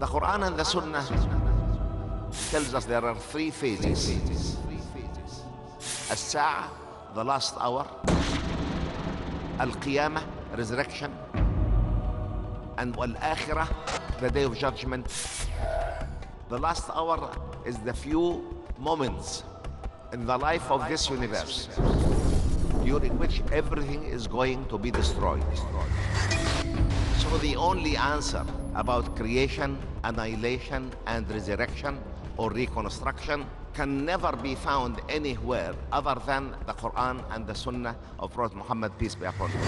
The Quran and the Sunnah tells us there are three phases. As-Sa'ah, the last hour. Al-Qiyamah, resurrection. And Al-Akhirah, the day of judgment. The last hour is the few moments in the life of this universe during which everything is going to be destroyed. So the only answer about creation, annihilation, and resurrection or reconstruction can never be found anywhere other than the Quran and the Sunnah of Prophet Muhammad, peace be upon him.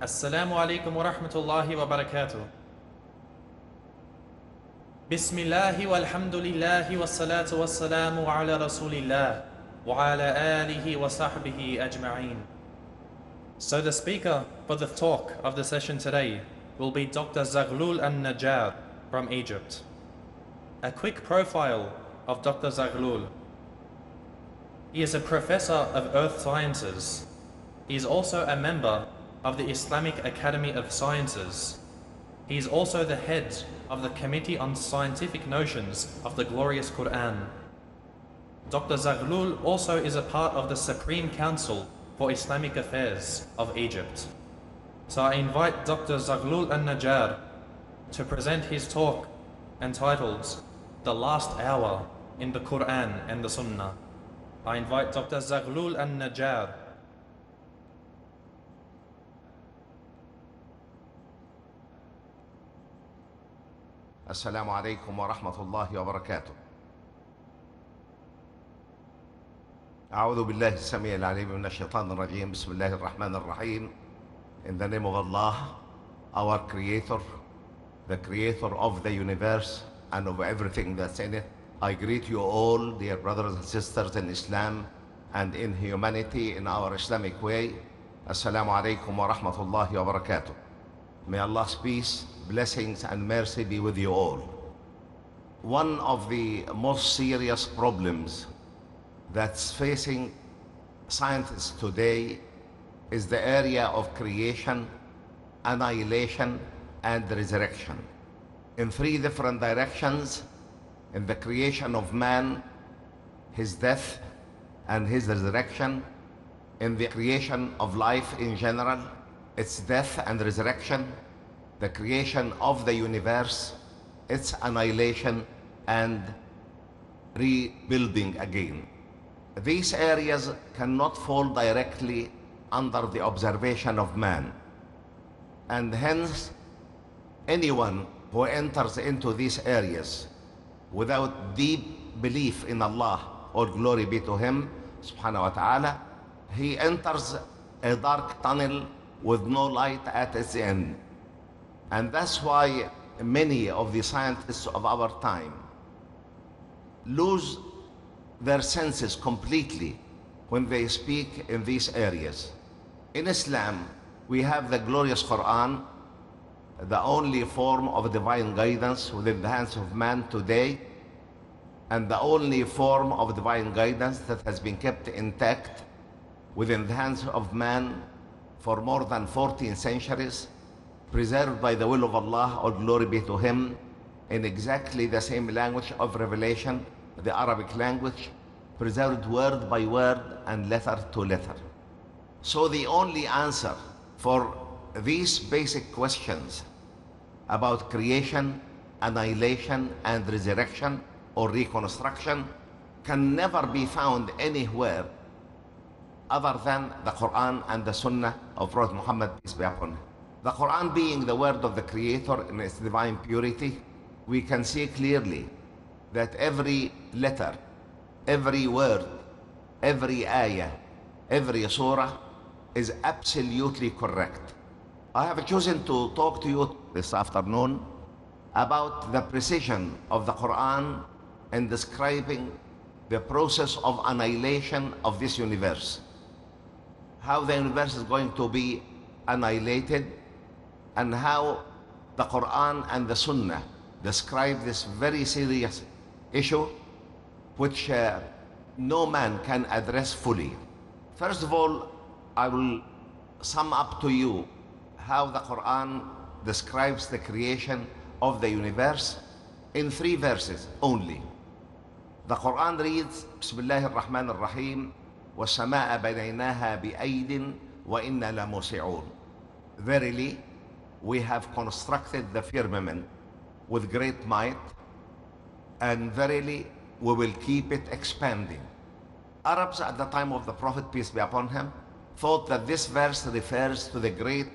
Assalamu alaikum wa rahmatullahi wa barakatuh. Bismillahi walhamdulillahi wassalatu wassalamu ala rasulillah wa ala alihi wa sahbihi ajma'een. So the speaker for the talk of the session today will be Dr. Zaghlul An-Najjar from Egypt. A quick profile of Dr. Zaghlul. He is a professor of earth sciences. He is also a member of the Islamic Academy of Sciences. He is also the head of the Committee on Scientific Notions of the Glorious Quran. Dr. Zaghlul also is a part of the Supreme Council for Islamic Affairs of Egypt. So I invite Dr. Zaghlul An-Najjar to present his talk entitled The Last Hour in the Quran and the Sunnah. I invite Dr. Zaghlul An-Najjar. السلام عليكم ورحمة الله وبركاته. أعوذ بالله السميع العليم من الشيطان الرجيم. بسم الله الرحمن الرحيم. In the name of Allah, our Creator, the Creator of the universe and of everything that's in it, I greet you all, dear brothers and sisters in Islam and in humanity in our Islamic way. Assalamu alaikum wa rahmatullahi wa barakatuh. May Allah's peace, blessings and mercy be with you all. One of the most serious problems that's facing scientists today is the area of creation, annihilation, and resurrection. In three different directions: in the creation of man, his death, and his resurrection; in the creation of life in general, its death and resurrection; the creation of the universe, its annihilation and rebuilding again. These areas cannot fall directly under the observation of man, and hence anyone who enters into these areas without deep belief in Allah, all glory be to him subhanahu wa ta'ala, he enters a dark tunnel with no light at its end. And that's why many of the scientists of our time lose their senses completely when they speak in these areas. In Islam, we have the glorious Quran, the only form of divine guidance within the hands of man today, and the only form of divine guidance that has been kept intact within the hands of man for more than 14 centuries, preserved by the will of Allah, all glory be to him, in exactly the same language of revelation, the Arabic language, preserved word by word and letter to letter. So the only answer for these basic questions about creation, annihilation, and resurrection or reconstruction can never be found anywhere other than the Quran and the Sunnah of Prophet Muhammad, peace be upon him. The Quran being the word of the Creator in its divine purity, we can see clearly that every letter, every word, every ayah, every surah is absolutely correct. I have chosen to talk to you this afternoon about the precision of the Quran in describing the process of annihilation of this universe. How the universe is going to be annihilated and how the Quran and the Sunnah describe this very serious issue which no man can address fully. First of all, I will sum up to you how the Quran describes the creation of the universe in 3 verses only. The Quran reads, Bismillah ar-Rahman ar-Rahim, وَالسَّمَاءَ بَنَيْنَاهَا بِأَيْدٍ وَإِنَّا لَمُوسِعُونَ. Verily, we have constructed the firmament with great might, and verily we will keep it expanding. Arabs at the time of the Prophet, peace be upon him, thought that this verse refers to the great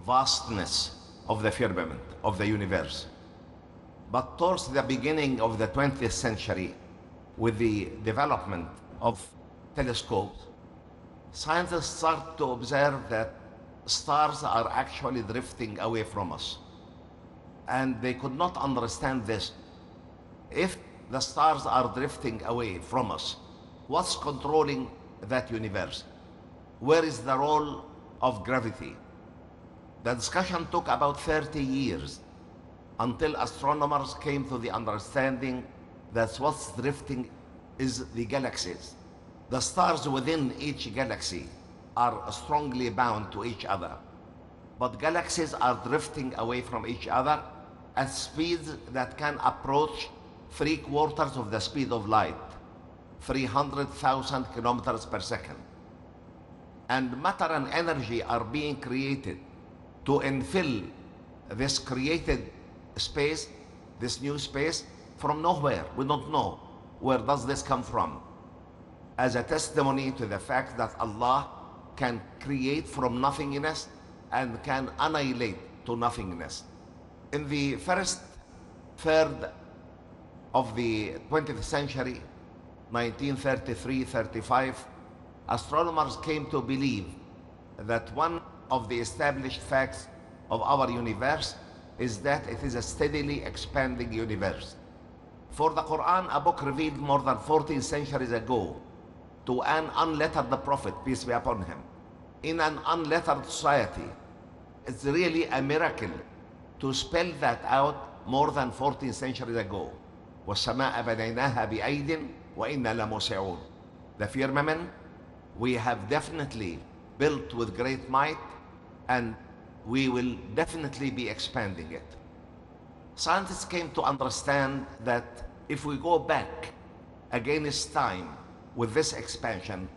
vastness of the firmament, of the universe. But towards the beginning of the 20th century, with the development of telescopes, scientists start to observe that stars are actually drifting away from us. And they could not understand this. If the stars are drifting away from us, what's controlling that universe? Where is the role of gravity? The discussion took about 30 years until astronomers came to the understanding that what's drifting is the galaxies. The stars within each galaxy are strongly bound to each other, but galaxies are drifting away from each other at speeds that can approach 3/4 of the speed of light, 300,000 kilometers per second. And matter and energy are being created to infill this created space, this new space, from nowhere. We don't know where does this come from, as a testimony to the fact that Allah can create from nothingness and can annihilate to nothingness. In the first third of the 20th century, 1933-35, astronomers came to believe that one of the established facts of our universe is that it is a steadily expanding universe. For the Quran, a book revealed more than 14 centuries ago to an unlettered prophet, peace be upon him, in an unlettered society, it's really a miracle to spell that out more than 14 centuries ago. وَالسَّمَاءَ بَنَيْنَاهَا بِأَيْدٍ وَإِنَّا لَمُوسِعُونَ. The firmament we have definitely built with great might, and we will definitely be expanding it. Scientists came to understand that if we go back against time with this expansion,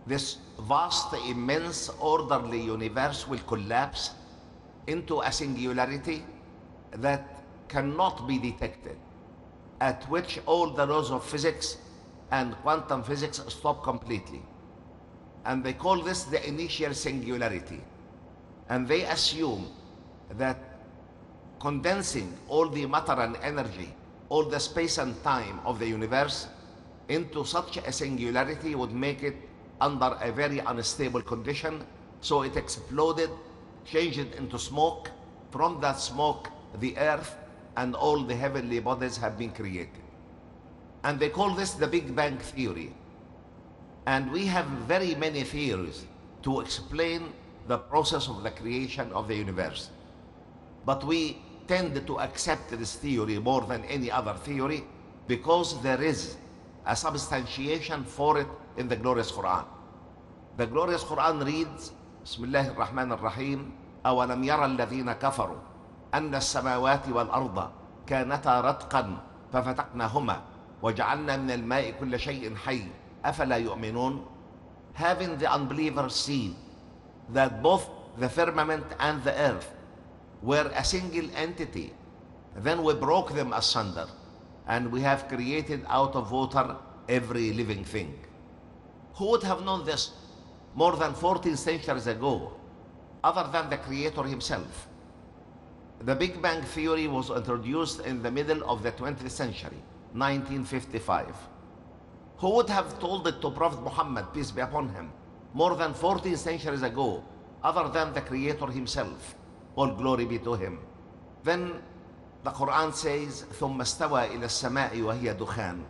this vast, immense, orderly universe will collapse into a singularity that cannot be detected, at which all the laws of physics and quantum physics stop completely. And they call this the initial singularity. And they assume that condensing all the matter and energy, all the space and time of the universe into such a singularity would make it under a very unstable condition. So it exploded, changed it into smoke. From that smoke, the earth and all the heavenly bodies have been created. And they call this the Big Bang Theory. And we have very many theories to explain the process of the creation of the universe. But we tend to accept this theory more than any other theory because there is a substantiation for it in the glorious Quran. The glorious Quran reads, Bismillah ar-Rahman ar-Rahim, أَوَلَمْ يَرَ الَّذِينَ كَفَرُوا أَنَّ السَّمَاوَاتِ وَالْأَرْضَ كَانَتَا رَتْقًا فَفَتَقْنَاهُمَا وَجَعَلْنَا مِنَ الْمَاءِ كُلَّ شَيْءٍ حَيٍّ أَفَلَا يُؤْمِنُونَ. Having the unbelievers seen that both the firmament and the earth were a single entity, then we broke them asunder, and we have created out of water every living thing. Who would have known this more than 14 centuries ago, other than the Creator himself? The Big Bang Theory was introduced in the middle of the 20th century, 1955. Who would have told it to Prophet Muhammad, peace be upon him, more than 14 centuries ago, other than the Creator himself? All glory be to him. Then the Quran says, ثم استوى إلى السماء وهي دخان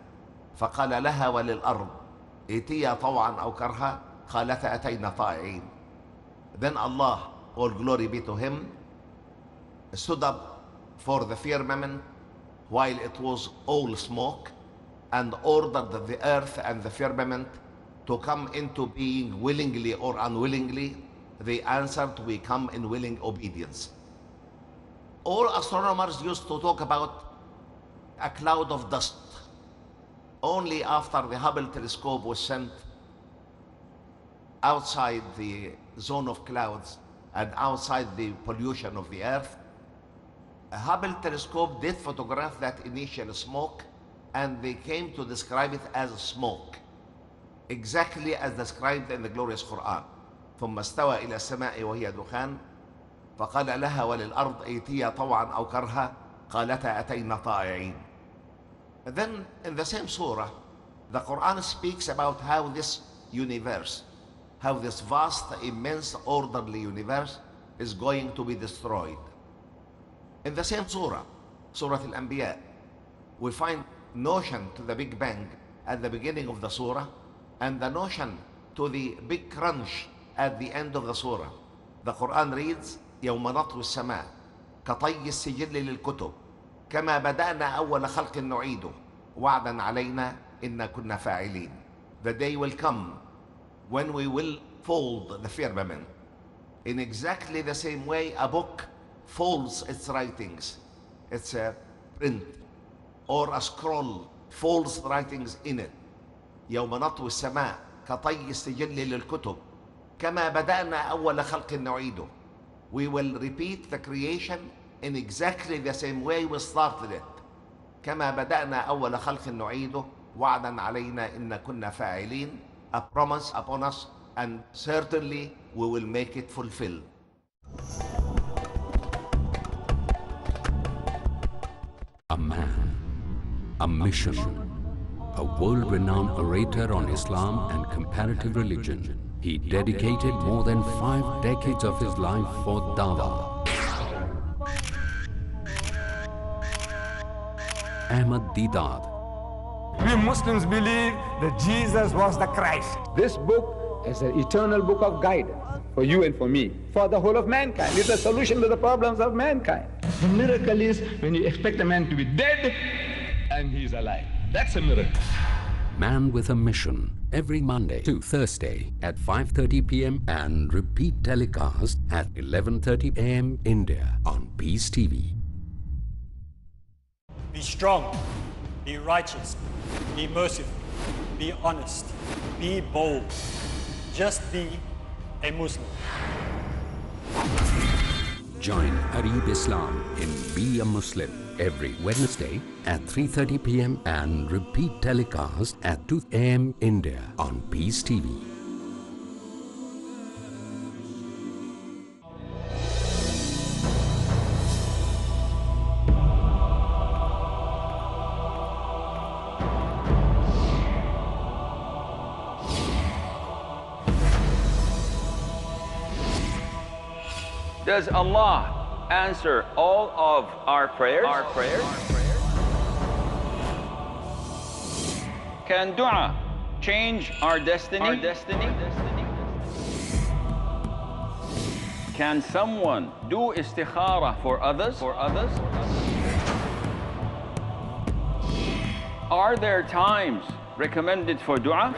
فقال لها وللأرض ائتيا طوعا أو كرها قالتا أتينا طائعين. Then Allah, all glory be to him, stood up for the firmament while it was all smoke and ordered the earth and the firmament to come into being willingly or unwillingly, they answered, we come in willing obedience. All astronomers used to talk about a cloud of dust. Only after the Hubble telescope was sent outside the zone of clouds and outside the pollution of the earth, a Hubble telescope did photograph that initial smoke, and they came to describe it as smoke, exactly as described in the glorious Quran. ثم استوى إلى السماء وهي دخان فقال لها وللأرض ائتيا طوعا أو كرها قالتا أتينا طائعين. Then in the same surah, the Quran speaks about how this universe, how this vast, immense, orderly universe is going to be destroyed. In the same surah, Surah Al-Anbiya, we find notion to the Big Bang at the beginning of the surah and the notion to the big crunch at the end of the surah. The Quran reads, يوم نطوي السماء كطي السجل للكتب كما بدأنا أول خلق نعيده وعدا علينا إنا كنا فاعلين. The day will come when we will fold the firmament in exactly the same way a book folds its writings. It's a print or a scroll folds writings in it. يوم نطوي السماء كطي السجل للكتب كما بدأنا أول خلق نعيده. We will repeat the creation in exactly the same way we started it. كما بدأنا أول خلق نعيده وعدا علينا إن كنا فاعلين. A promise upon us, and certainly we will make it fulfilled. A man, a mission, a world-renowned orator on Islam and comparative religion. He dedicated more than 5 decades of his life for Dawah. Ahmad Deedat. We Muslims believe that Jesus was the Christ. This book is an eternal book of guidance for you and for me, for the whole of mankind. It's a solution to the problems of mankind. The miracle is when you expect a man to be dead and he's alive. That's a miracle. Man with a Mission, every Monday to Thursday at 5:30 p.m. and repeat telecast at 11:30 a.m. India on Peace TV. Be strong, be righteous, be merciful, be honest, be bold. Just be a Muslim. Join Arib Islam in Be a Muslim every Wednesday at 3:30 p.m. and repeat telecast at 2 a.m. India on Peace TV. Does Allah answer all of our prayers? Can dua change our destiny? Can someone do istikhara for others? Are there times recommended for dua?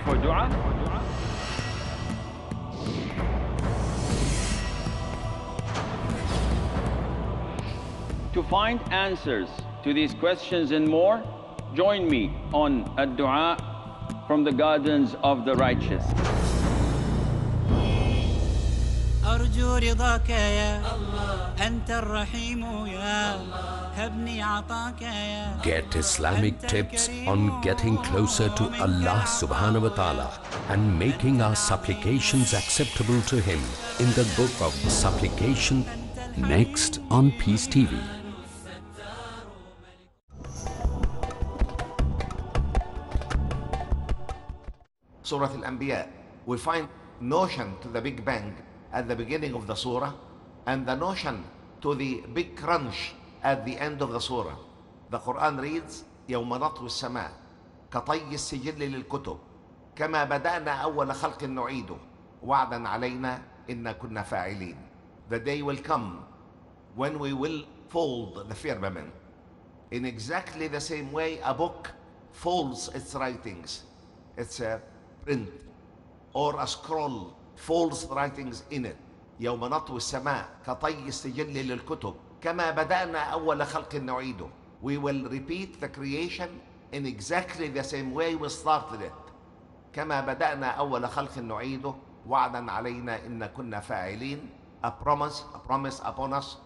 To find answers to these questions and more, join me on Ad-Dua from the Gardens of the Righteous. أرجو رضاك يا الله أنت الرحيم يا الله هبني عطاك يا. Get Islamic tips on getting closer to Allah subhanahu wa ta'ala and making our supplications acceptable to Him in the book of Supplication, next on Peace TV. Surah Al-Anbiya, we find notion to the Big Bang at the beginning of the surah and the notion to the big crunch at the end of the surah. The Quran reads, يوم نطوي السماء كطي السجل للكتب كما بدأنا أول خلق نعيده وعدا علينا إنا كنا فاعلين. The day will come when we will fold the firmament. In exactly the same way, a book folds its writings. It's a print or a scroll folds writings in it. يوم نطوي السماء كطي السجل للكتب كما بدأنا أول خلق نعيده. We will repeat the creation in exactly the same way we started it. كما بدأنا أول خلق نعيده وعدا علينا إن كنا فاعلين. A promise upon us,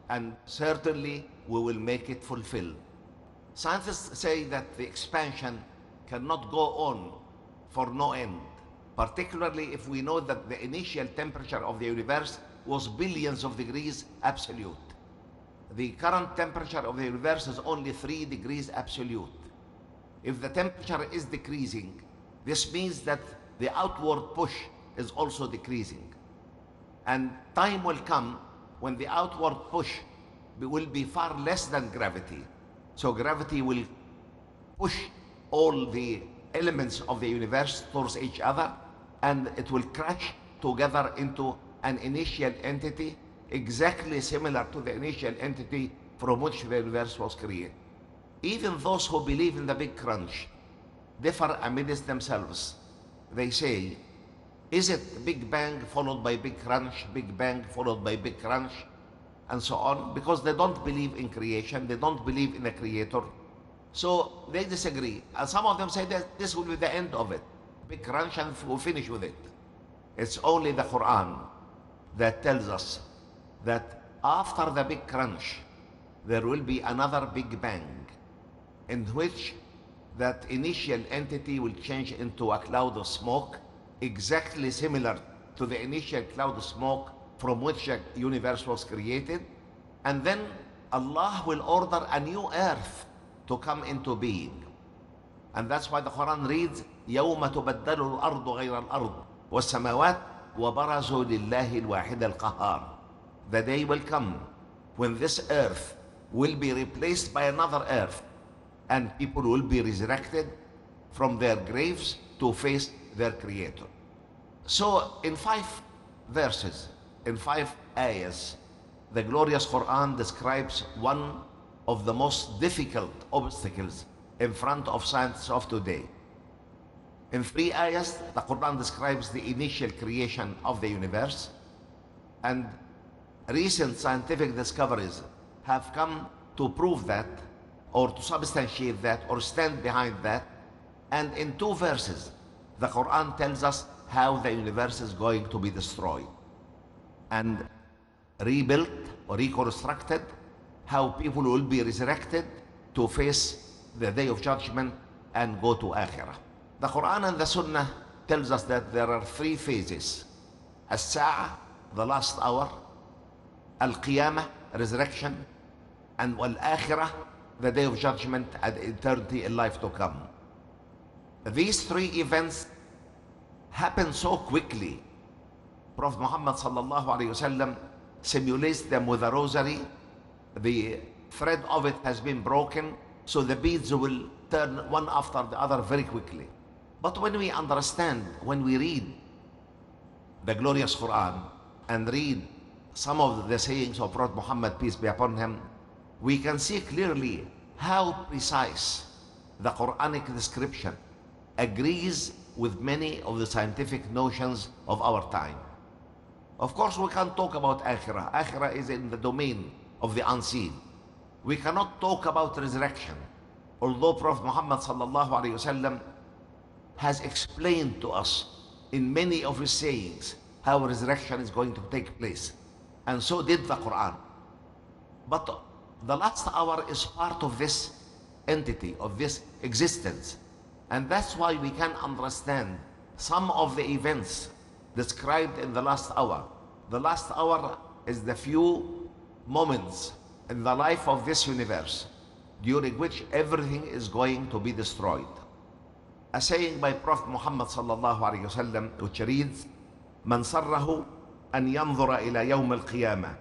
and certainly we will make it fulfilled. Scientists say that the expansion cannot go on for no end, particularly if we know that the initial temperature of the universe was billions of degrees absolute. The current temperature of the universe is only 3 degrees absolute. If the temperature is decreasing, this means that the outward push is also decreasing. And time will come when the outward push will be far less than gravity. So gravity will push all the elements of the universe towards each other, and it will crash together into an initial entity exactly similar to the initial entity from which the universe was created. Even those who believe in the Big Crunch differ amidst themselves. They say, is it Big Bang followed by Big Crunch, Big Bang followed by Big Crunch, and so on? Because they don't believe in creation, they don't believe in a creator. So they disagree. And some of them say that this will be the end of it. Big Crunch, and we'll finish with it. It's only the Quran that tells us that after the Big Crunch, there will be another Big Bang, in which that initial entity will change into a cloud of smoke, exactly similar to the initial cloud of smoke from which the universe was created. And then Allah will order a new earth to come into being. And that's why the Quran reads, يَوْمَ تُبَدَّلُ الْأَرْضُ غَيْرَ الْأَرْضِ وَالسَّمَاوَاتُ وَبَرَزُوا لِلَّهِ الْوَاحِدِ الْقَهَّارِ. The day will come when this earth will be replaced by another earth, and people will be resurrected from their graves to face their Creator. So in 5 verses, in 5 ayahs, the glorious Quran describes one of the most difficult obstacles in front of science of today. In 3 ayahs, the Quran describes the initial creation of the universe, and recent scientific discoveries have come to prove that, or to substantiate that, or stand behind that. And in 2 verses, the Quran tells us how the universe is going to be destroyed and rebuilt or reconstructed, how people will be resurrected to face the day of judgment and go to Akhirah. The Quran and the Sunnah tells us that there are 3 phases: As-Sa'ah, the last hour; Al-Qiyamah, resurrection; and Al-Akhirah, the day of judgment and eternity in life to come. These 3 events happen so quickly. Prophet Muhammad sallallahu alaihi wasallam simulates them with a rosary. The thread of it has been broken, so the beads will turn one after the other very quickly. But when we understand, when we read the glorious Quran and read some of the sayings of Prophet Muhammad, peace be upon him, we can see clearly how precise the Quranic description agrees with many of the scientific notions of our time. Of course, we can't talk about Akhirah. Akhirah is in the domain of the unseen. We cannot talk about resurrection, although Prophet Muhammad sallallahu alaihi wasallam has explained to us in many of his sayings how resurrection is going to take place, and so did the Quran. But the last hour is part of this entity, of this existence, and that's why we can understand some of the events described in the last hour. The last hour is the few moments in the life of this universe during which everything is going to be destroyed. A saying by Prophet Muhammad sallallahu alaihi wasallam which reads, "Man sarrahu an yanzura ila yawm al-qiyamah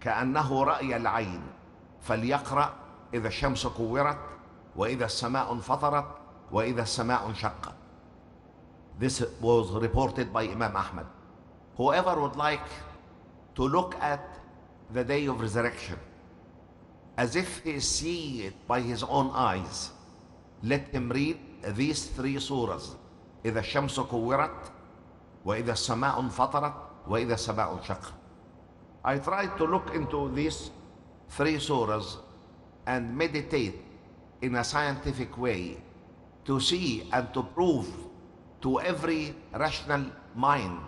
ka'annahu ra'ya al-'ayn falyaqra idha ash-shamsu kuwirat wa idha as-sama'u infatarat wa idha as-sama'u inshaqqat." This was reported by Imam Ahmad. Whoever would like to look at the day of resurrection as if he is seeing it by his own eyes, let him read these 3 surahs: إذا الشمس كورت, وإذا السماء انفطرت, وإذا السماء انشقت. I tried to look into these 3 surahs and meditate in a scientific way to see and to prove to every rational mind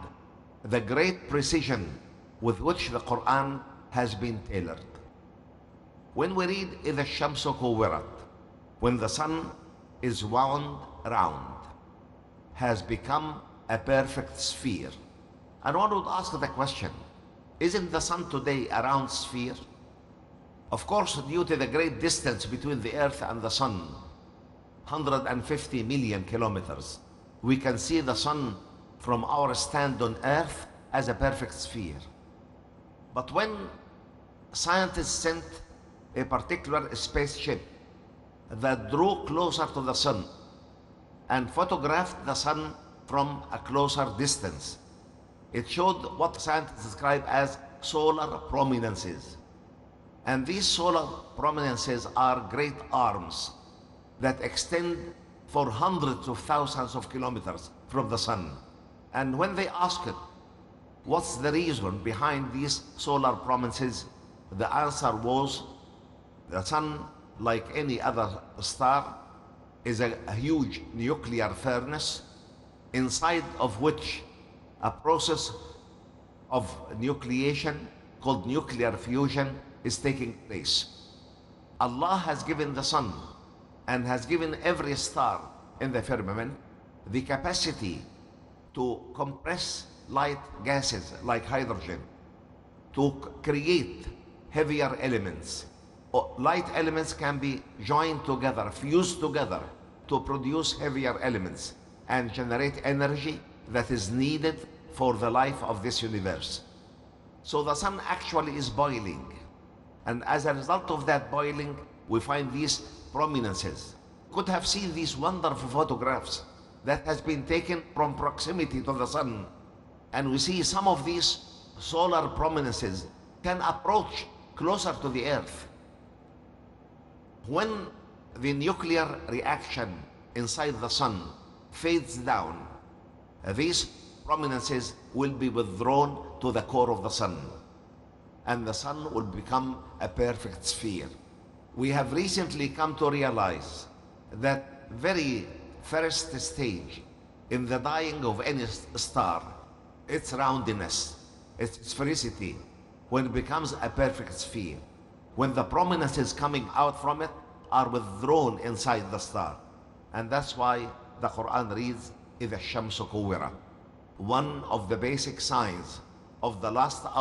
the great precision with which the Quran has been tailored. When we read إذا الشمس كورت, when the sun is wound round, has become a perfect sphere. And one would ask the question, isn't the sun today a round sphere? Of course, due to the great distance between the earth and the sun, 150 million kilometers, we can see the sun from our stand on earth as a perfect sphere. But when scientists sent a particular spaceship that drew closer to the sun and photographed the sun from a closer distance, it showed what scientists describe as solar prominences. And these solar prominences are great arms that extend for hundreds of thousands of kilometers from the sun. And when they asked it, what's the reason behind these solar prominences, the answer was, the sun, like any other star, is a huge nuclear furnace, inside of which a process of nucleation called nuclear fusion is taking place. Allah has given the sun and has given every star in the firmament the capacity to compress light gases like hydrogen, to create heavier elements. Light elements can be joined together, fused together to produce heavier elements and generate energy that is needed for the life of this universe. So the sun actually is boiling. And as a result of that boiling, we find these prominences. Could have seen these wonderful photographs that has been taken from proximity to the sun. And we see some of these solar prominences can approach closer to the earth. When the nuclear reaction inside the sun fades down, these prominences will be withdrawn to the core of the sun, and the sun will become a perfect sphere. We have recently come to realize that very first stage in the dying of any star, its roundness, its sphericity, when it becomes a perfect sphere, when the prominences coming out from it are withdrawn inside the star. And that's why the Quran reads, إِذَا الشَّمْسُ كُوِّرَتْ. One of the basic signs of the last hour